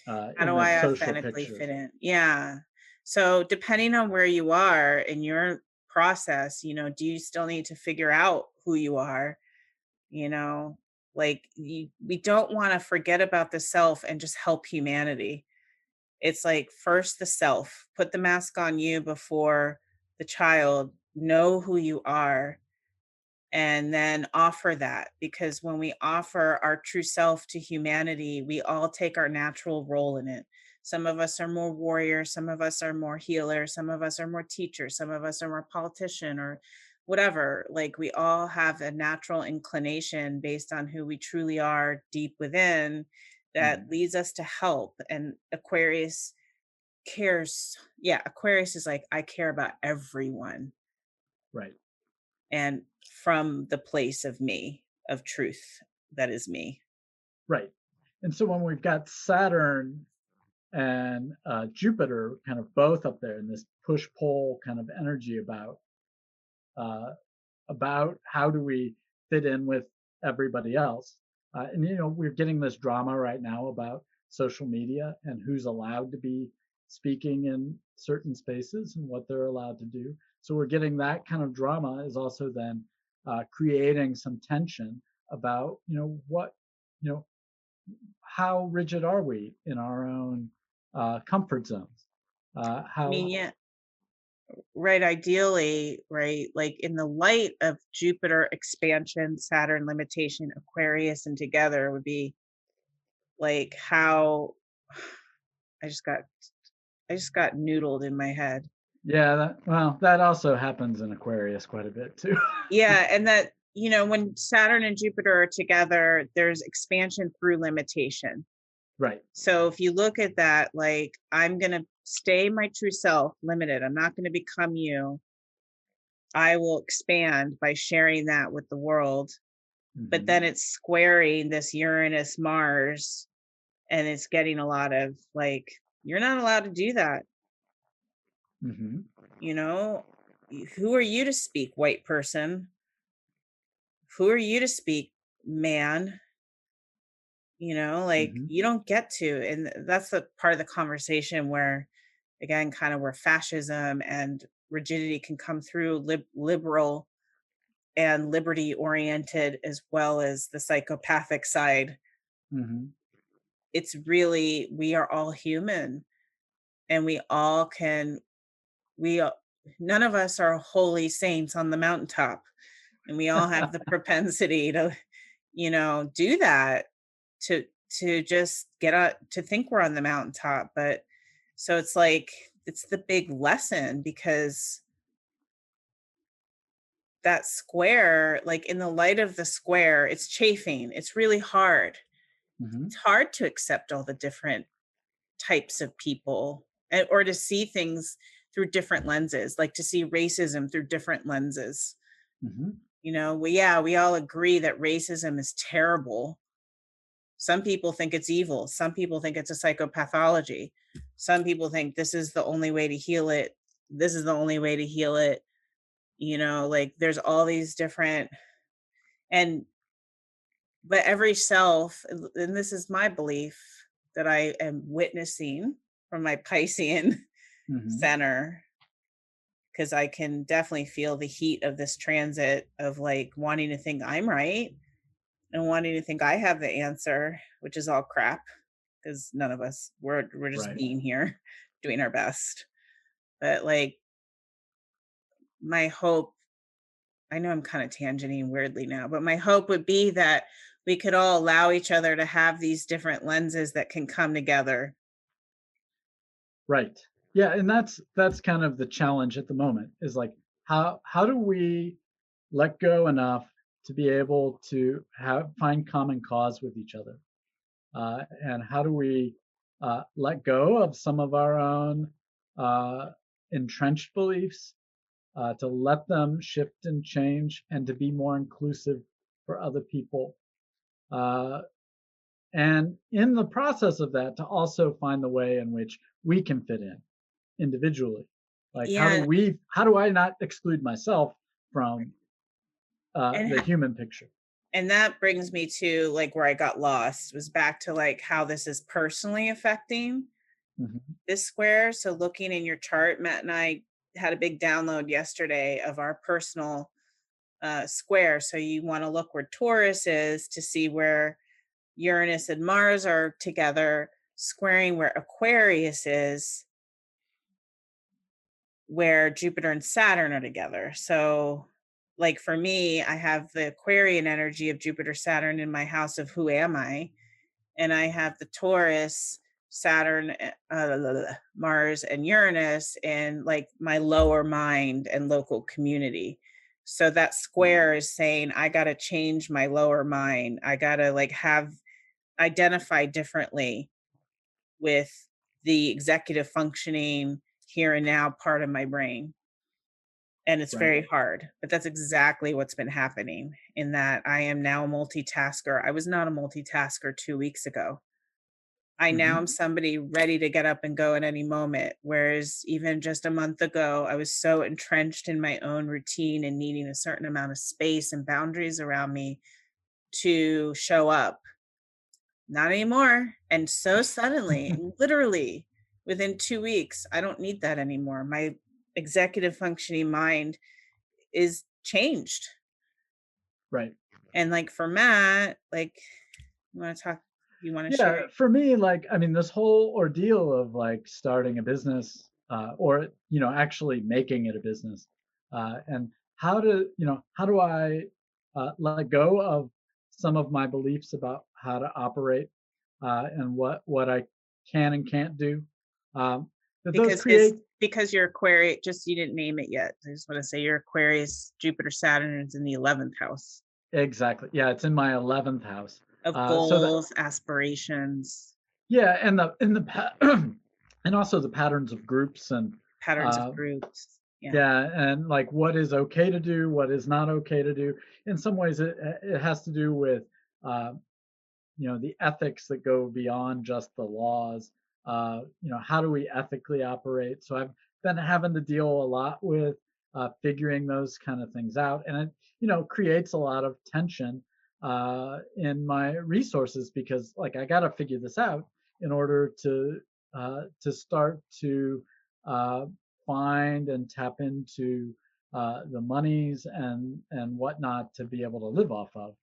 do this I social authentically picture? fit in? Yeah. So depending on where you are in your process, do you still need to figure out who you are? You know, like we don't want to forget about the self and just help humanity. It's like first the self, put the mask on you before the child, know who you are, and then offer that, because when we offer our true self to humanity, we all take our natural role in it. Some of us are more warrior, some of us are more healer, some of us are more teacher, some of us are more politician or whatever. Like we all have a natural inclination based on who we truly are deep within that Mhm. leads us to help. And Aquarius cares. Yeah, Aquarius is like, I care about everyone, Right. and from the place of me, of truth that is me. Right. And so when we've got Saturn and Jupiter kind of both up there in this push pull kind of energy uh, about how do we fit in with everybody else. And we're getting this drama right now about social media and who's allowed to be speaking in certain spaces and what they're allowed to do. So we're getting that kind of drama is also then creating some tension about what you know how rigid are we in our own comfort zones? I mean, How yeah, right. Ideally, right. Like in the light of Jupiter expansion, Saturn limitation, Aquarius, and together would be like how I just got I just got noodled in my head. Yeah, that also happens in Aquarius quite a bit too. Yeah, and that, when Saturn and Jupiter are together, there's expansion through limitation. Right. So if you look at that, like, I'm going to stay my true self limited. I'm not going to become you. I will expand by sharing that with the world. But Hmm. then it's squaring this Uranus Mars, and it's getting a lot of like, you're not allowed to do that. Hmm. You know, who are you to speak, white person? Who are you to speak, man? Like Hmm. you don't get to. And that's the part of the conversation where, again, kind of where fascism and rigidity can come through, liberal and liberty oriented, as well as the psychopathic side. Hmm. It's really, we are all human, and we all can, we, none of us are holy saints on the mountaintop, and we all have the propensity to, do that, to, just get out, to think we're on the mountaintop. But so it's like, it's the big lesson, because that square, like in the light of the square, it's chafing. It's really hard. Hmm. It's hard to accept all the different types of people, or to see things through different lenses, like to see racism through different lenses. Hmm. We all agree that racism is terrible. Some people think it's evil. Some people think it's a psychopathology. Some people think this is the only way to heal it. This is the only way to heal it. Like there's all these different, and but every self, and this is my belief that I am witnessing from my Piscean Hmm. center, because I can definitely feel the heat of this transit of like wanting to think I'm right. and wanting to think I have the answer, which is all crap because none of us we're just Right. being here, doing our best. But like my hope, I know I'm kind of tangenting weirdly now, but my hope would be that we could all allow each other to have these different lenses that can come together. Right. Yeah, and that's kind of the challenge at the moment is like how do we let go enough to be able to have find common cause with each other? And how do we let go of some of our own uh, entrenched beliefs to let them shift and change and to be more inclusive for other people? Uh, and in the process of that, to also find the way in which we can fit in individually. Like Yeah, how do I not exclude myself from and the human picture? and that brings me to like where I got lost was back to like how this is personally affecting Hmm. this square. So looking in your chart, Matt and I had a big download yesterday of our personal square. So you want to look where Taurus is to see where Uranus and Mars are together, squaring where Aquarius is, where Jupiter and Saturn are together. So, like for me, I have the Aquarian energy of Jupiter, Saturn in my house of who am I? And I have the Taurus, Saturn, Mars, and Uranus in like my lower mind and local community. So that Right. square is saying, I got to change my lower mind. I got to like have identify differently with the executive functioning here and now part of my brain. And it's Right. very hard, but that's exactly what's been happening in that I am now a multitasker. I was not a multitasker 2 weeks ago. I now Hmm. am somebody ready to get up and go at any moment. Whereas even just a month ago, I was so entrenched in my own routine and needing a certain amount of space and boundaries around me to show up. Not anymore. And so suddenly, literally within 2 weeks, I don't need that anymore. My executive functioning mind is changed. Right. And like for Matt, like you want to talk, you want to share? Yeah, for me, like, I mean, this whole ordeal of like starting a business or, actually making it a business and how do I let go of some of my beliefs about how to operate and what I can and can't do. That those Because it's create because you're Aquarius, just you didn't name it yet. I just want to say your Aquarius, Jupiter, Saturn is in the 11th house exactly. Yeah, it's in my 11th house. of So that goals, aspirations, yeah, and and also the patterns of groups and patterns of uh, groups. Yeah. yeah, and like what is okay to do, what is not okay to do. In some ways, it has to do with uh, the ethics that go beyond just the laws. How do we ethically operate? So I've been having to deal a lot with figuring those kind of things out, and it creates a lot of tension in my resources because like I got to figure this out in order to start to uh, find and tap into the monies and whatnot to be able to live off of.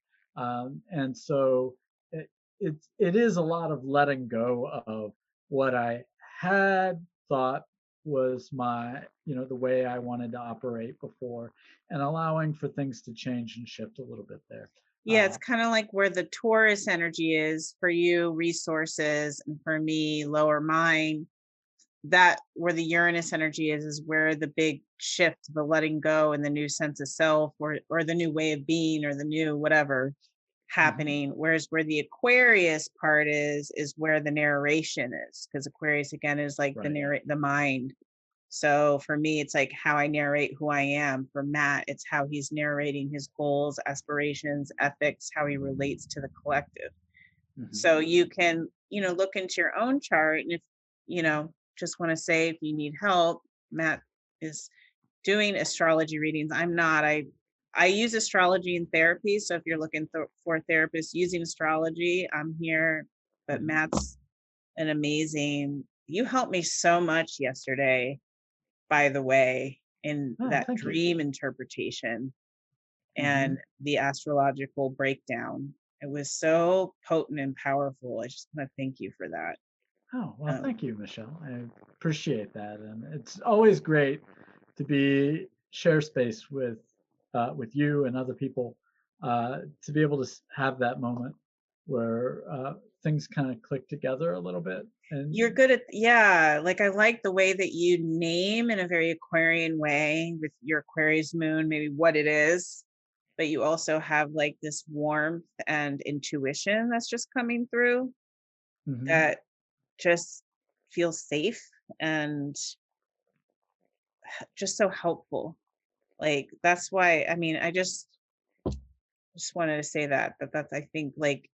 And so it is a lot of letting go of what I had thought was my the way I wanted to operate before, and allowing for things to change and shift a little bit there. Yeah, it's Uh, kind of like where the Taurus energy is for you, resources, and for me, lower mind. That where the Uranus energy is where the big shift, the letting go and the new sense of self or the new way of being or the new whatever mhm, happening. Whereas where the Aquarius part is where the narration is. Because Aquarius again is like the right. narrate the mind. So for me, it's like how I narrate who I am. For Matt, it's how he's narrating his goals, aspirations, ethics, how he relates to the collective. Mhm. So you can, look into your own chart. And if, just want to say if you need help, Matt is doing astrology readings. I'm not. I use astrology in therapy. So if you're looking for a therapist using astrology, I'm here. But Mhm. Matt's an amazing, you helped me so much yesterday, by the way, in Oh, that thank you. dream interpretation and Mhm. the astrological breakdown. It was so potent and powerful. I just want to thank you for that. Oh, well, Um, thank you, Michelle. I appreciate that, and it's always great to be share space with you and other people, to be able to have that moment where things kind of click together a little bit. you're And good at, yeah, like I like the way that you name in a very Aquarian way with your Aquarius moon, maybe what it is, but you also have like this warmth and intuition that's just coming through mhm. that just feels safe and just so helpful. Like that's why I mean, I just wanted to say that that's I think like,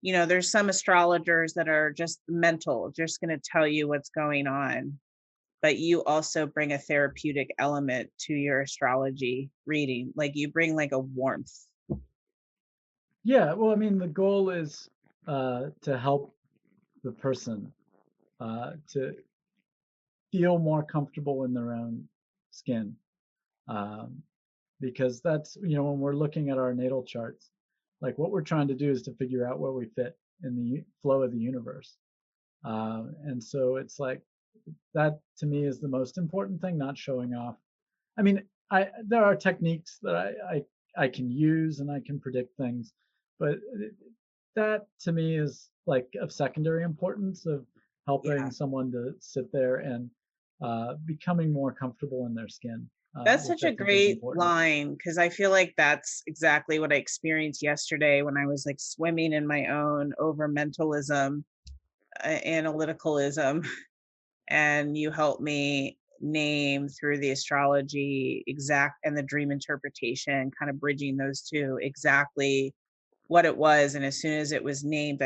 there's some astrologers that are just mental, just going to tell you what's going on, but you also bring a therapeutic element to your astrology reading. Like you bring like a warmth. Yeah, well, I mean, the goal is to help the person to feel more comfortable in their own skin. Um, because that's, when we're looking at our natal charts, like what we're trying to do is to figure out where we fit in the flow of the universe. And so it's like that to me is the most important thing, not showing off. I mean, I there are techniques that I can use and I can predict things, but that to me is like of secondary importance of helping Yeah. someone to sit there and becoming more comfortable in their skin, That's which such I a think is great important. line because I feel like that's exactly what I experienced yesterday when I was like swimming in my own over mentalism, analyticalism, and you helped me name through the astrology exact and the dream interpretation, kind of bridging those two exactly what it was. And as soon as it was named,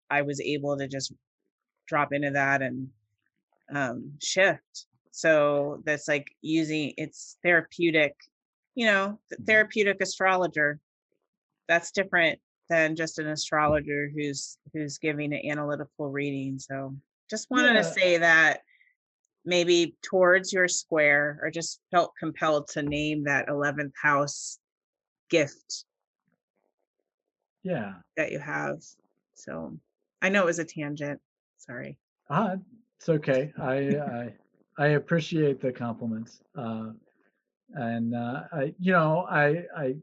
I was able to just drop into that and shift. So that's like using it's therapeutic, the Mhm. therapeutic astrologer. That's different than just an astrologer who's giving an analytical reading. So just wanted to Yeah, say that maybe towards your square or just felt compelled to name that 11th house gift yeah. that you have. So I know it was a tangent. Sorry. Uh, it's okay. I appreciate the compliments. And I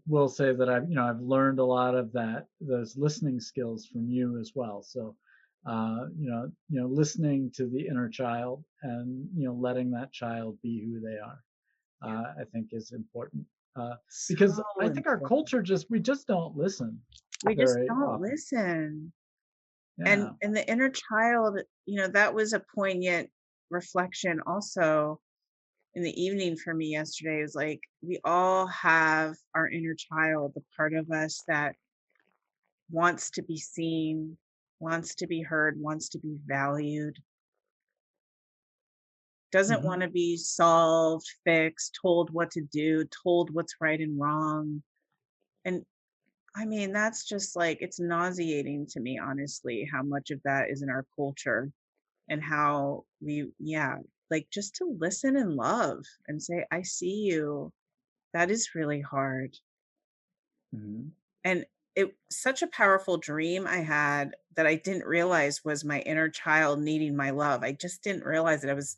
will say that I've learned a lot of those listening skills from you as well. So listening to the inner child and letting that child be who they are, I think is important, because So I think our important. culture we just don't listen We just very don't often. listen. Yeah. And the inner child, that was a poignant reflection also in the evening for me yesterday. It was like we all have our inner child, the part of us that wants to be seen, wants to be heard, wants to be valued, doesn't want Hmm. to be solved, fixed, told what to do, told what's right and wrong. And I mean, that's just like, it's nauseating to me, honestly, how much of that is in our culture and how yeah, like just to listen and love and say, I see you. That is really hard. Hmm. And it such a powerful dream I had that I didn't realize was my inner child needing my love. I just didn't realize it. I was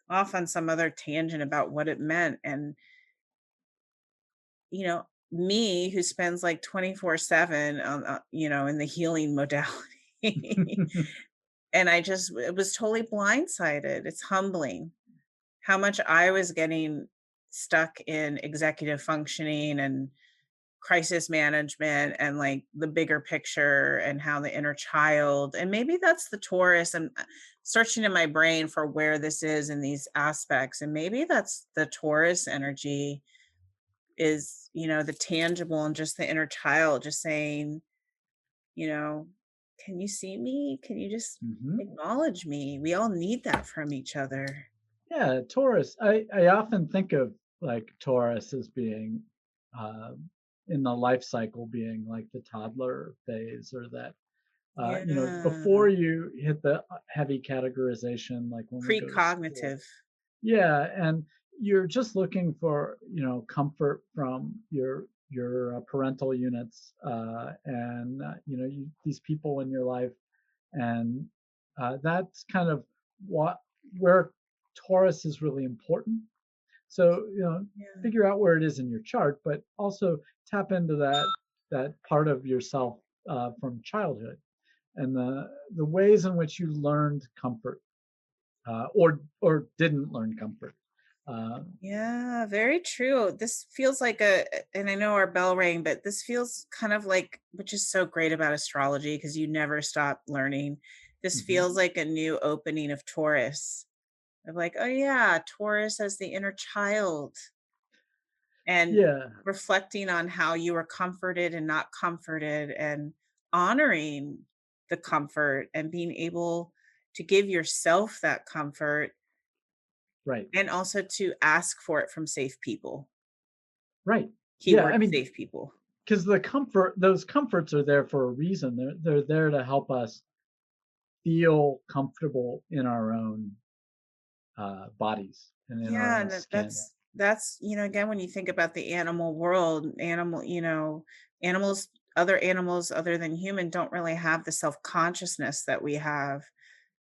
off on some other tangent about what it meant. And, me who spends like 24/7 on, in the healing modality. And it was totally blindsided. It's humbling how much I was getting stuck in executive functioning and crisis management and like the bigger picture and how the inner child and maybe that's the Taurus. I'm searching in my brain for where this is in these aspects, and maybe that's the Taurus energy is, the tangible and just the inner child just saying, you know can you see me, can you just Hmm. acknowledge me? We all need that from each other. Yeah, Taurus. I often think of like Taurus as being uh, in the life cycle being like the toddler phase, or that Yeah, before you hit the heavy categorization, like when we go to school. precognitive. Yeah, and you're just looking for comfort from your your parental units, and these people in your life, and that's kind of what where Taurus is really important. So Yeah. figure out where it is in your chart, but also tap into that part of yourself from childhood, and the ways in which you learned comfort, or didn't learn comfort. Uh, Yeah, very true. This feels like and I know our bell rang, but this feels kind of like, which is so great about astrology because you never stop learning. This mhm. feels like a new opening of Taurus, of like, oh yeah, Taurus as the inner child, and Yeah, reflecting on how you were comforted and not comforted, and honoring the comfort and being able to give yourself that comfort, right, and also to ask for it from safe people. right. Yeah, I Keyword mean, safe people. because those comforts are there for a reason. They're there to help us feel comfortable in our own bodies and in our Yeah, own and skin. that's, again, when you think about the animal world, animals, other animals other than human don't really have the self-consciousness that we have.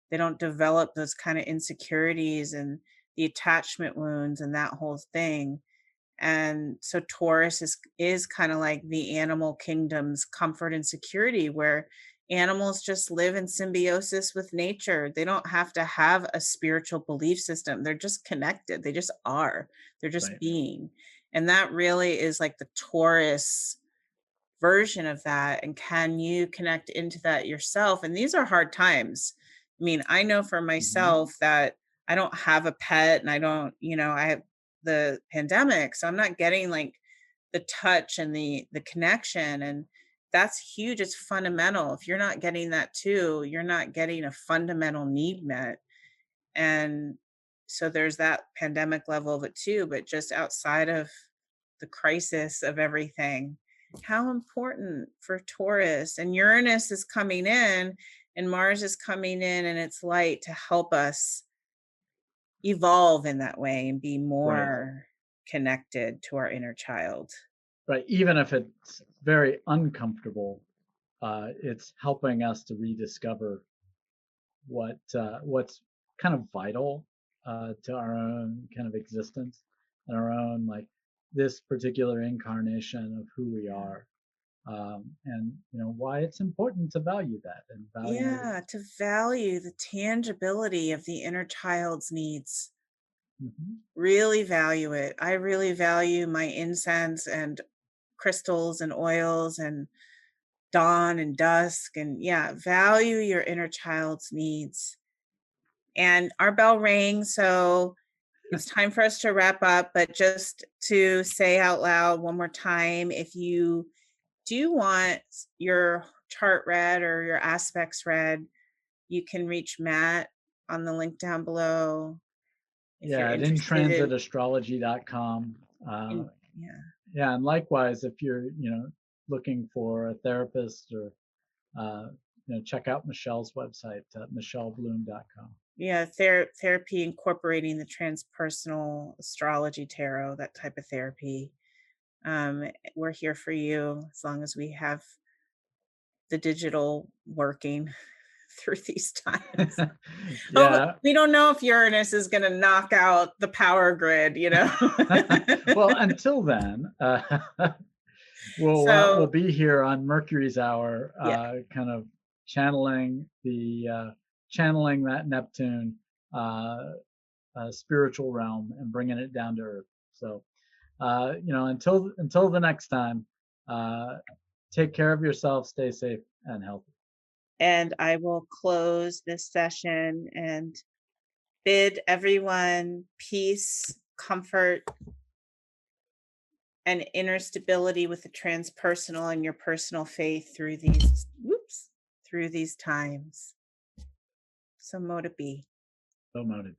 They don't develop those kind of insecurities and the attachment wounds and that whole thing. And so Taurus is kind of like the animal kingdom's comfort and security, where animals just live in symbiosis with nature. They don't have to have a spiritual belief system. They're just connected. They just are. They're just Right. being. And that really is like the Taurus version of that. And can you connect into that yourself? And these are hard times. I mean, I know for Hmm. myself that I don't have a pet, and I don't, I have the pandemic, so I'm not getting like the touch and the connection, and that's huge. It's fundamental. If you're not getting that too, you're not getting a fundamental need met. And so there's that pandemic level of it too, but just outside of the crisis of everything, how important for Taurus, and Uranus is coming in and Mars is coming in and its light to help us evolve in that way and be Right. more connected to our inner child. Right. Even if it's very uncomfortable, it's helping us to rediscover what's kind of vital to our own kind of existence and our own, like, this particular incarnation of who we Yeah. are, and why it's important to value that and value. Yeah, to value the tangibility of the inner child's needs. Mhm. Really value it. I really value my incense and crystals and oils and dawn and dusk, and yeah, value your inner child's needs. And our bell rang, so it's time for us to wrap up, but just to say out loud one more time, if you do want your chart read or your aspects read, you can reach Matt on the link down below. If you're Yeah, at interested intransitastrology.com. in yeah. Yeah, and likewise, if you're looking for a therapist, or check out Michelle's website at michellebloom.com. Yeah, therapy incorporating the transpersonal astrology tarot, that type of therapy. We're here for you as long as we have the digital working through these times. Oh, Yeah. we don't know if Uranus is going to knock out the power grid. Well, until then, we'll So, be here on Mercury's hour, yeah. kind of channeling that Neptune spiritual realm and bringing it down to earth. So, until the next time, uh, take care of yourself, stay safe and healthy. And I will close this session and bid everyone peace, comfort, and inner stability with the transpersonal and your personal faith through these times. So mote it be. So motive.